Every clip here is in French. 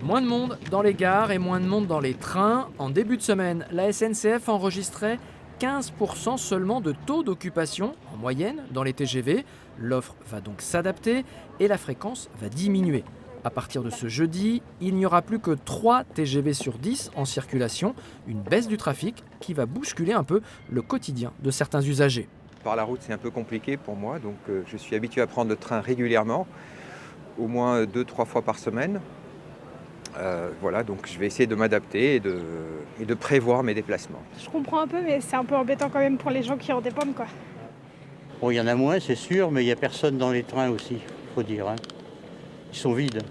Moins de monde dans les gares et moins de monde dans les trains. En début de semaine, la SNCF enregistrait 15% seulement de taux d'occupation en moyenne dans les TGV. L'offre va donc s'adapter et la fréquence va diminuer. À partir de ce jeudi, il n'y aura plus que 3 TGV sur 10 en circulation, une baisse du trafic qui va bousculer un peu le quotidien de certains usagers. Par la route, c'est un peu compliqué pour moi, donc je suis habitué à prendre le train régulièrement, au moins 2-3 fois par semaine. Voilà, donc je vais essayer de m'adapter et de prévoir mes déplacements. Je comprends un peu, mais c'est un peu embêtant quand même pour les gens qui en dépendent, quoi. Bon, il y en a moins, c'est sûr, mais il n'y a personne dans les trains aussi, faut dire. Ils sont vides.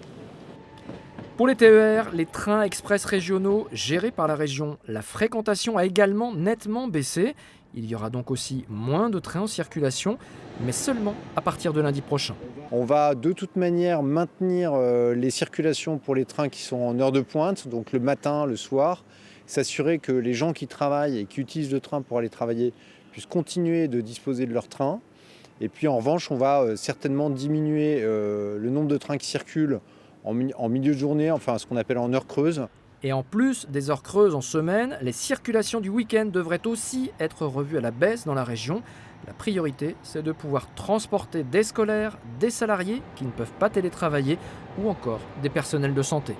Pour les TER, les trains express régionaux gérés par la région, la fréquentation a également nettement baissé. Il y aura donc aussi moins de trains en circulation, mais seulement à partir de lundi prochain. On va de toute manière maintenir les circulations pour les trains qui sont en heure de pointe, donc le matin, le soir, s'assurer que les gens qui travaillent et qui utilisent le train pour aller travailler puissent continuer de disposer de leur train. Et puis en revanche, on va certainement diminuer le nombre de trains qui circulent en milieu de journée, enfin ce qu'on appelle en heure creuse. Et en plus des heures creuses en semaine, les circulations du week-end devraient aussi être revues à la baisse dans la région. La priorité, c'est de pouvoir transporter des scolaires, des salariés qui ne peuvent pas télétravailler ou encore des personnels de santé.